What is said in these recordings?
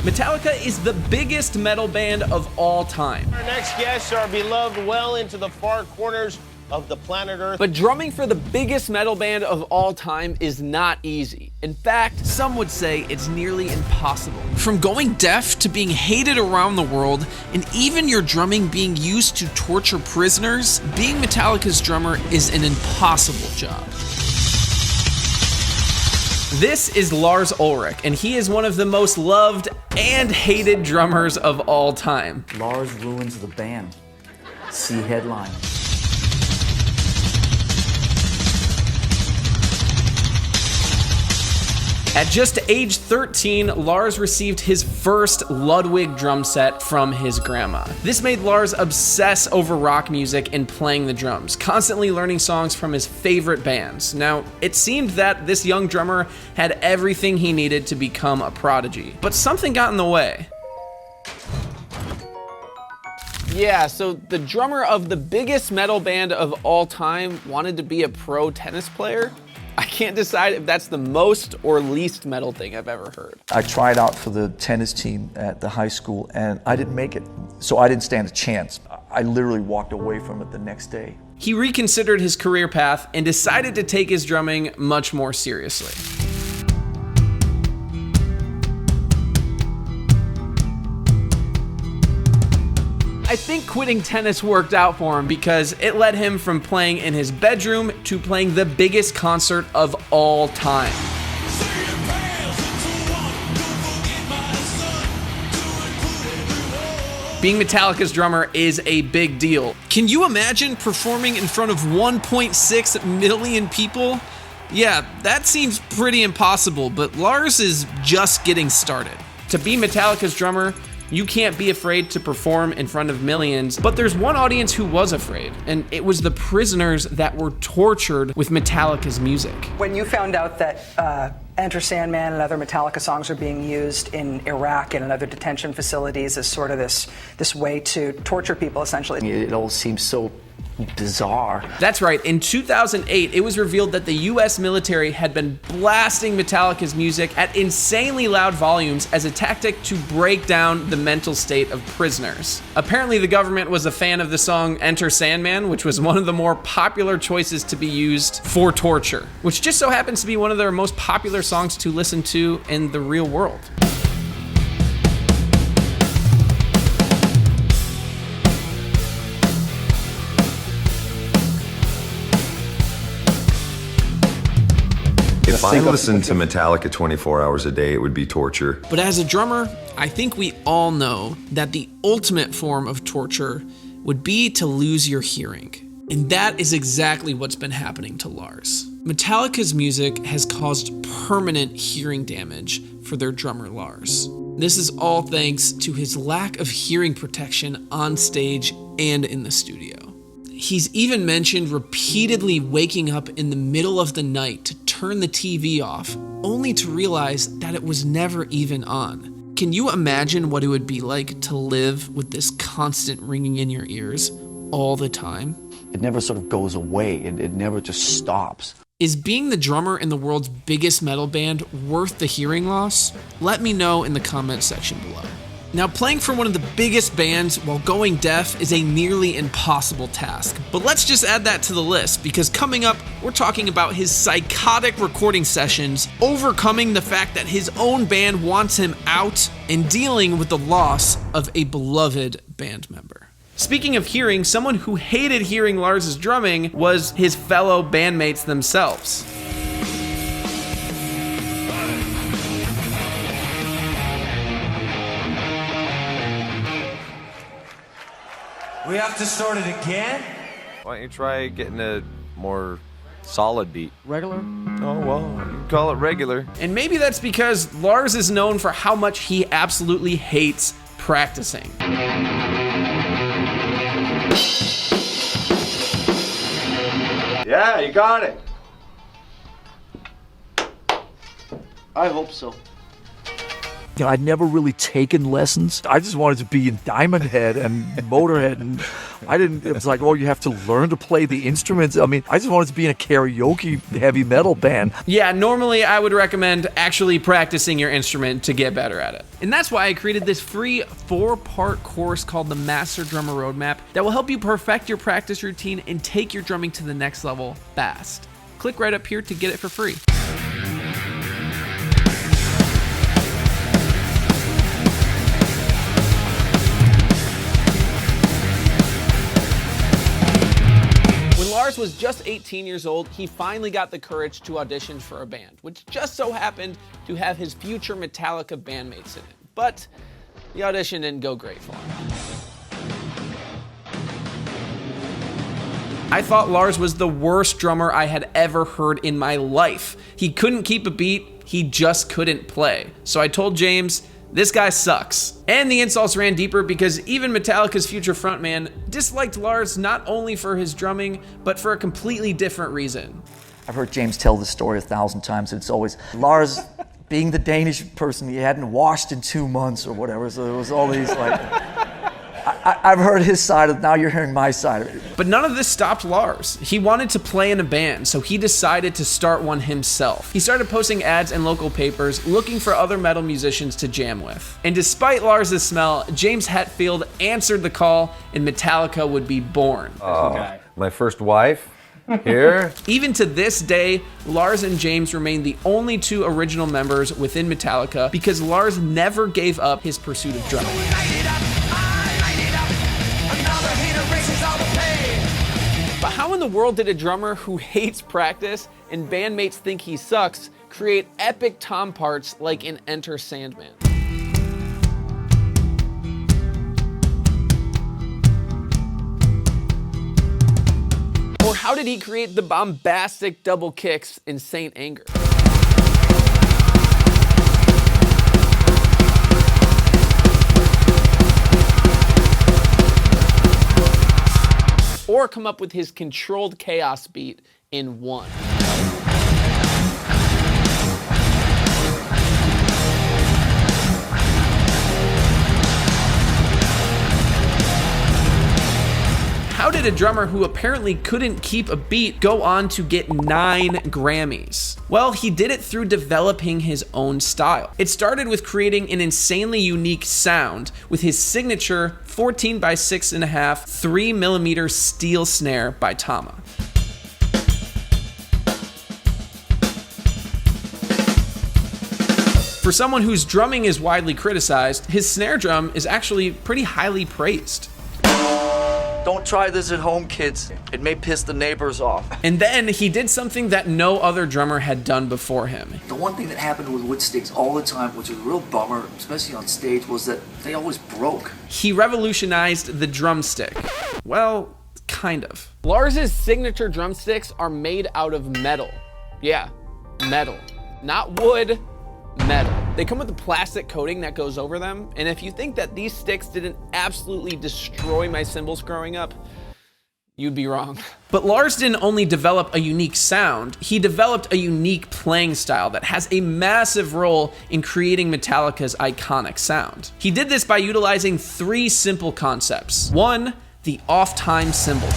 Metallica is the biggest metal band of all time. Our next guests are beloved well into the far corners of the planet Earth. But drumming for the biggest metal band of all time is not easy. In fact, some would say it's nearly impossible. From going deaf to being hated around the world, and even your drumming being used to torture prisoners, being Metallica's drummer is an impossible job. This is Lars Ulrich, and he is one of the most loved and hated drummers of all time. Lars ruins the band. See headline. At just age 13, Lars received his first Ludwig drum set from his grandma. This made Lars obsess over rock music and playing the drums, constantly learning songs from his favorite bands. Now, it seemed that this young drummer had everything he needed to become a prodigy, but something got in the way. Yeah, so the drummer of the biggest metal band of all time wanted to be a pro tennis player? I can't decide if that's the most or least metal thing I've ever heard. I tried out for the tennis team at the high school and I didn't make it, so I didn't stand a chance. I literally walked away from it the next day. He reconsidered his career path and decided to take his drumming much more seriously. I think quitting tennis worked out for him because it led him from playing in his bedroom to playing the biggest concert of all time. Being Metallica's drummer is a big deal. Can you imagine performing in front of 1.6 million people? Yeah, that seems pretty impossible, but Lars is just getting started. To be Metallica's drummer, you can't be afraid to perform in front of millions, but there's one audience who was afraid, and it was the prisoners that were tortured with Metallica's music. When you found out that Enter Sandman and other Metallica songs are being used in Iraq and in other detention facilities as sort of this way to torture people, essentially. It all seems so bizarre. That's right. In 2008, it was revealed that the US military had been blasting Metallica's music at insanely loud volumes as a tactic to break down the mental state of prisoners. Apparently, the government was a fan of the song Enter Sandman, which was one of the more popular choices to be used for torture, which just so happens to be one of their most popular songs to listen to in the real world. If I listened to Metallica 24 hours a day, it would be torture. But as a drummer, I think we all know that the ultimate form of torture would be to lose your hearing. And that is exactly what's been happening to Lars. Metallica's music has caused permanent hearing damage for their drummer Lars. This is all thanks to his lack of hearing protection on stage and in the studio. He's even mentioned repeatedly waking up in the middle of the night to turn the TV off, only to realize that it was never even on. Can you imagine what it would be like to live with this constant ringing in your ears all the time? It never sort of goes away. It never just stops. Is being the drummer in the world's biggest metal band worth the hearing loss? Let me know in the comment section below. Now, playing for one of the biggest bands while going deaf is a nearly impossible task. But let's just add that to the list, because coming up, we're talking about his psychotic recording sessions, overcoming the fact that his own band wants him out, and dealing with the loss of a beloved band member. Speaking of hearing, someone who hated hearing Lars' drumming was his fellow bandmates themselves. We have to start it again? Why don't you try getting a more solid beat? Regular? Oh, well, you can call it regular. And maybe that's because Lars is known for how much he absolutely hates practicing. Yeah, you got it. I hope so. You know, I'd never really taken lessons. I just wanted to be in Diamond Head and Motorhead, and it was like, oh, you have to learn to play the instruments. I mean, I just wanted to be in a karaoke heavy metal band. Yeah, normally I would recommend actually practicing your instrument to get better at it. And that's why I created this free 4-part course called the Master Drummer Roadmap that will help you perfect your practice routine and take your drumming to the next level fast. Click right up here to get it for free. When Lars was just 18 years old, he finally got the courage to audition for a band, which just so happened to have his future Metallica bandmates in it. But the audition didn't go great for him. I thought Lars was the worst drummer I had ever heard in my life. He couldn't keep a beat, he just couldn't play. So I told James, this guy sucks. And the insults ran deeper because even Metallica's future frontman disliked Lars not only for his drumming, but for a completely different reason. I've heard James tell this story 1,000 times. It's always Lars being the Danish person he hadn't washed in 2 months or whatever. So there was all these like... I've heard his side of it, now you're hearing my side of it. But none of this stopped Lars. He wanted to play in a band, so he decided to start one himself. He started posting ads in local papers, looking for other metal musicians to jam with. And despite Lars' smell, James Hetfield answered the call, and Metallica would be born. My first wife here. Even to this day, Lars and James remain the only 2 original members within Metallica because Lars never gave up his pursuit of drumming. But how in the world did a drummer who hates practice and bandmates think he sucks create epic tom parts like in Enter Sandman? Or how did he create the bombastic double kicks in Saint Anger? Or come up with his controlled chaos beat in One. How did a drummer who apparently couldn't keep a beat go on to get 9 Grammys? Well, he did it through developing his own style. It started with creating an insanely unique sound with his signature 14 by 6.5 3mm steel snare by Tama. For someone whose drumming is widely criticized, his snare drum is actually pretty highly praised. Don't try this at home, kids. It may piss the neighbors off. And then he did something that no other drummer had done before him. The one thing that happened with wood sticks all the time, which was a real bummer, especially on stage, was that they always broke. He revolutionized the drumstick. Well, kind of. Lars' signature drumsticks are made out of metal. Yeah, metal. Not wood, metal. They come with a plastic coating that goes over them, and if you think that these sticks didn't absolutely destroy my cymbals growing up, you'd be wrong. But Lars didn't only develop a unique sound, he developed a unique playing style that has a massive role in creating Metallica's iconic sound. He did this by utilizing 3 simple concepts. 1, the off-time cymbal.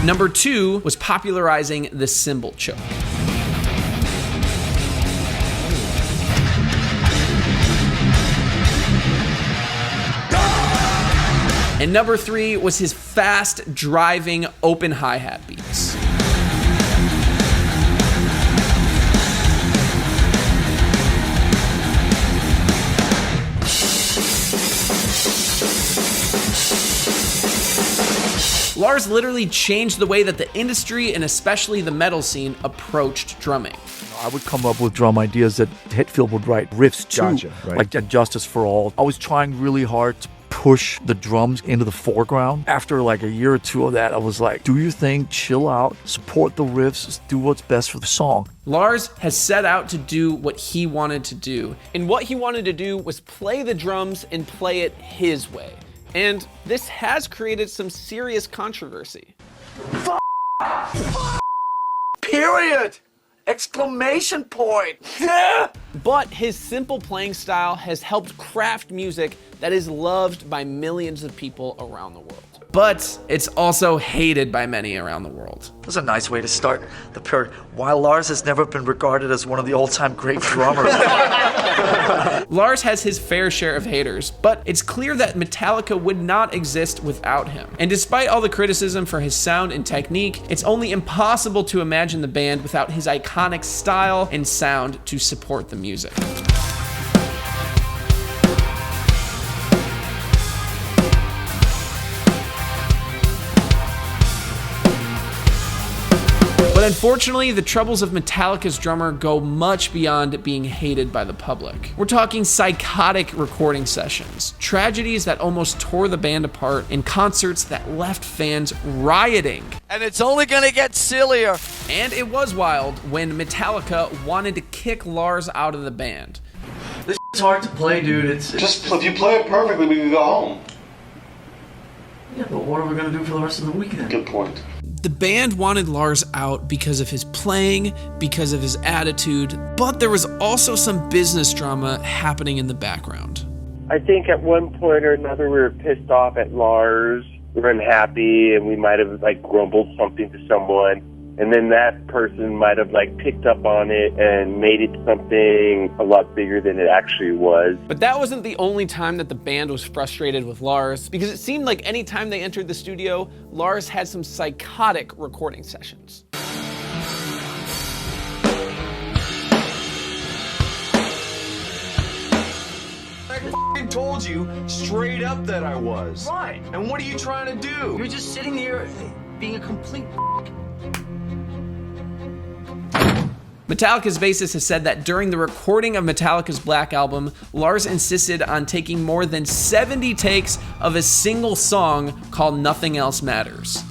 Number 2 was popularizing the cymbal choke. And number 3 was his fast, driving, open hi-hat beats. Lars literally changed the way that the industry and especially the metal scene approached drumming. I would come up with drum ideas that Hetfield would write riffs to, like Justice for All. I was trying really hard to push the drums into the foreground. After like a year or two of that, I was like, do your thing, chill out, support the riffs, do what's best for the song. Lars has set out to do what he wanted to do. And what he wanted to do was play the drums and play it his way. And this has created some serious controversy. Period! Exclamation point! Yeah! But his simple playing style has helped craft music that is loved by millions of people around the world. But it's also hated by many around the world. That's a nice way to start the period. While Lars has never been regarded as one of the all-time great drummers. Lars has his fair share of haters, but it's clear that Metallica would not exist without him. And despite all the criticism for his sound and technique, it's only impossible to imagine the band without his iconic style and sound to support the music. But unfortunately, the troubles of Metallica's drummer go much beyond being hated by the public. We're talking psychotic recording sessions, tragedies that almost tore the band apart, and concerts that left fans rioting. And it's only gonna get sillier. And it was wild when Metallica wanted to kick Lars out of the band. This is hard to play, dude. It's just if you play it perfectly, we can go home. Yeah, but what are we gonna do for the rest of the weekend? Good point. The band wanted Lars out because of his playing, because of his attitude, but there was also some business drama happening in the background. I think at one point or another we were pissed off at Lars, we were unhappy, and we might have grumbled something to someone, and then that person might have picked up on it and made it something a lot bigger than it actually was. But that wasn't the only time that the band was frustrated with Lars, because it seemed like any time they entered the studio, Lars had some psychotic recording sessions. I told you straight up that I was. Right. And what are you trying to do? You're just sitting here being a complete Metallica's bassist has said that during the recording of Metallica's Black Album, Lars insisted on taking more than 70 takes of a single song called Nothing Else Matters.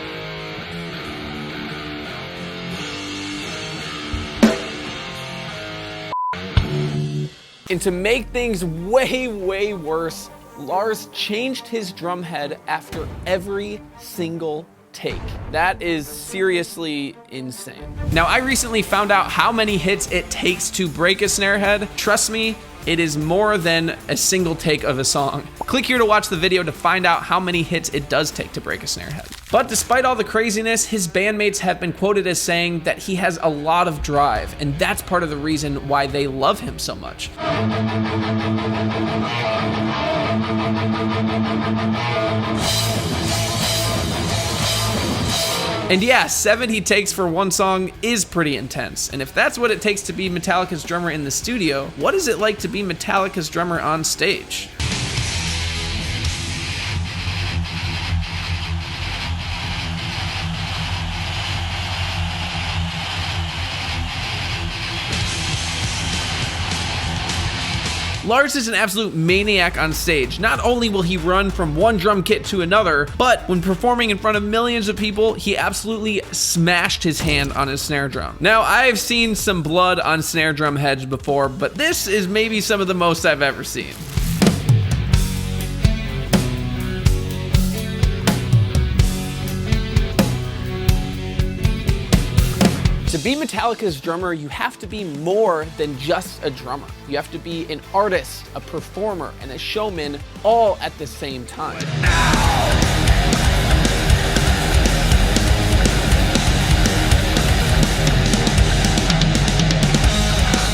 And to make things way, way worse, Lars changed his drum head after every single take. That is seriously insane. Now, I recently found out how many hits it takes to break a snare head. Trust me, it is more than a single take of a song. Click here to watch the video to find out how many hits it does take to break a snare head. But despite all the craziness, his bandmates have been quoted as saying that he has a lot of drive, and that's part of the reason why they love him so much. And yeah, 70 takes for one song is pretty intense. And if that's what it takes to be Metallica's drummer in the studio, what is it like to be Metallica's drummer on stage? Lars is an absolute maniac on stage. Not only will he run from one drum kit to another, but when performing in front of millions of people, he absolutely smashed his hand on his snare drum. Now, I've seen some blood on snare drum heads before, but this is maybe some of the most I've ever seen. To be Metallica's drummer, you have to be more than just a drummer. You have to be an artist, a performer, and a showman all at the same time.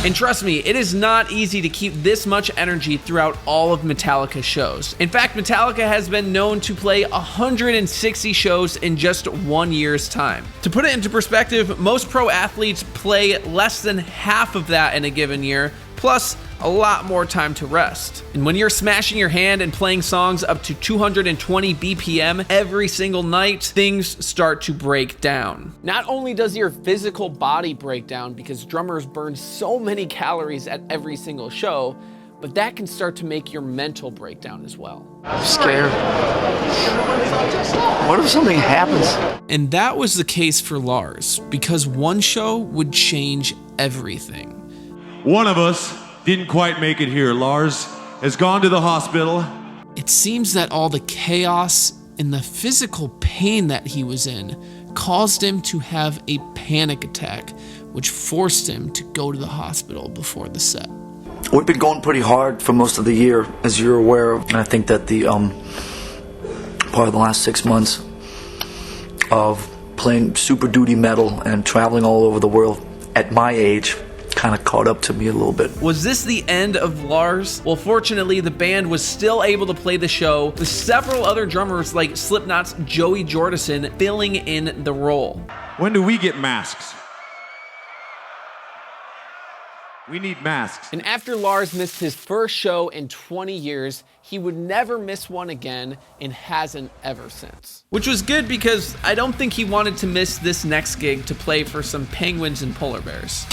And trust me, it is not easy to keep this much energy throughout all of Metallica's shows. In fact, Metallica has been known to play 160 shows in just 1 year's time. To put it into perspective, most pro athletes play less than half of that in a given year, plus a lot more time to rest. And when you're smashing your hand and playing songs up to 220 BPM every single night, things start to break down. Not only does your physical body break down because drummers burn so many calories at every single show, but that can start to make your mental breakdown as well. I'm scared. What if something happens? And that was the case for Lars, because one show would change everything. One of us didn't quite make it here. Lars has gone to the hospital. It seems that all the chaos and the physical pain that he was in caused him to have a panic attack, which forced him to go to the hospital before the set. We've been going pretty hard for most of the year, as you're aware of. And I think that the part of the last 6 months of playing Super Duty metal and traveling all over the world at my age kind of caught up to me a little bit. Was this the end of Lars? Well, fortunately, the band was still able to play the show with several other drummers like Slipknot's Joey Jordison filling in the role. When do we get masks? We need masks. And after Lars missed his first show in 20 years, he would never miss one again and hasn't ever since. Which was good because I don't think he wanted to miss this next gig to play for some penguins and polar bears.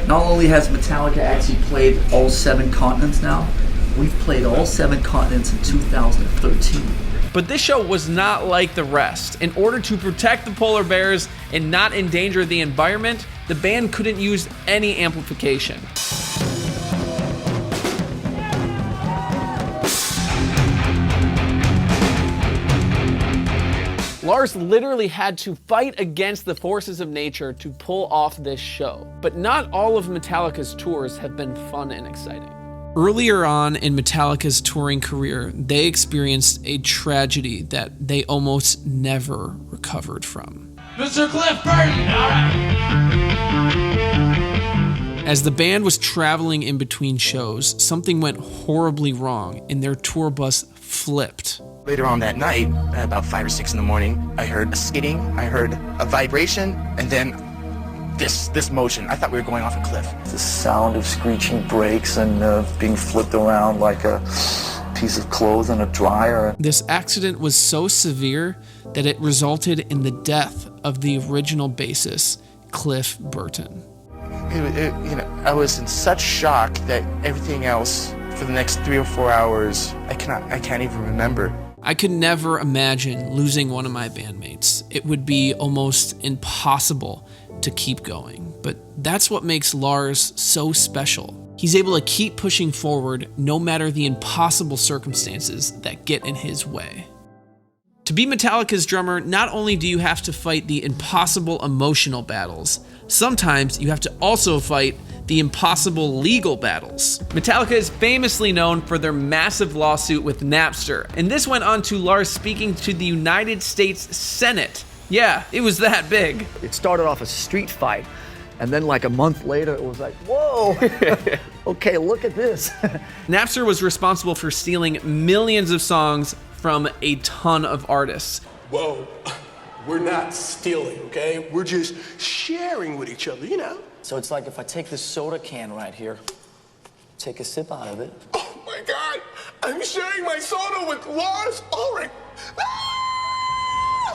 Not only has Metallica actually played all 7 continents now, we've played all 7 continents in 2013. But this show was not like the rest. In order to protect the polar bears and not endanger the environment, the band couldn't use any amplification. Lars literally had to fight against the forces of nature to pull off this show. But not all of Metallica's tours have been fun and exciting. Earlier on in Metallica's touring career, they experienced a tragedy that they almost never recovered from. Mr. Cliff Burton, all right. As the band was traveling in between shows, something went horribly wrong and their tour bus flipped. Later on that night, at about 5 or 6 in the morning, I heard a skidding, I heard a vibration, and then this motion. I thought we were going off a cliff. The sound of screeching brakes and being flipped around like a piece of clothes in a dryer. This accident was so severe that it resulted in the death of the original bassist, Cliff Burton. I was in such shock that everything else for the next 3 or 4 hours, I can't even remember. I could never imagine losing one of my bandmates. It would be almost impossible to keep going. But that's what makes Lars so special. He's able to keep pushing forward no matter the impossible circumstances that get in his way. To be Metallica's drummer, not only do you have to fight the impossible emotional battles, sometimes you have to also fight the impossible legal battles. Metallica is famously known for their massive lawsuit with Napster, and this went on to Lars speaking to the United States Senate. Yeah, it was that big. It started off a street fight, and then like a month later, it was like, whoa, okay, look at this. Napster was responsible for stealing millions of songs from a ton of artists. Whoa, we're not stealing, okay? We're just sharing with each other, you know? So it's like if I take this soda can right here, take a sip out of it. Oh my God, I'm sharing my soda with Lars Ulrich.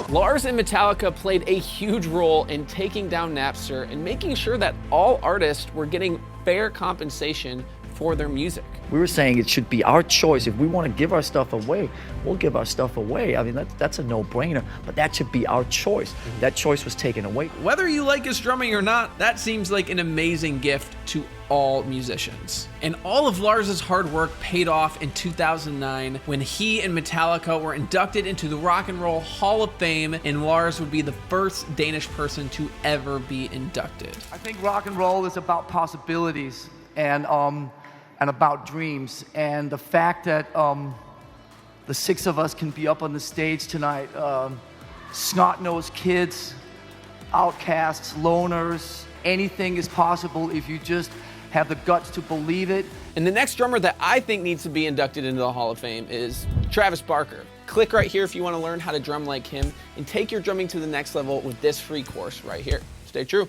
Lars and Metallica played a huge role in taking down Napster and making sure that all artists were getting fair compensation for their music. We were saying it should be our choice. If we want to give our stuff away, we'll give our stuff away. I mean, that's a no-brainer, but that should be our choice. That choice was taken away. Whether you like his drumming or not, that seems like an amazing gift to all musicians. And all of Lars's hard work paid off in 2009 when he and Metallica were inducted into the Rock and Roll Hall of Fame, and Lars would be the first Danish person to ever be inducted. I think rock and roll is about possibilities and about dreams, and the fact that the 6 of us can be up on the stage tonight, snot-nosed kids, outcasts, loners, anything is possible if you just have the guts to believe it. And the next drummer that I think needs to be inducted into the Hall of Fame is Travis Barker. Click right here if you want to learn how to drum like him and take your drumming to the next level with this free course right here. Stay true.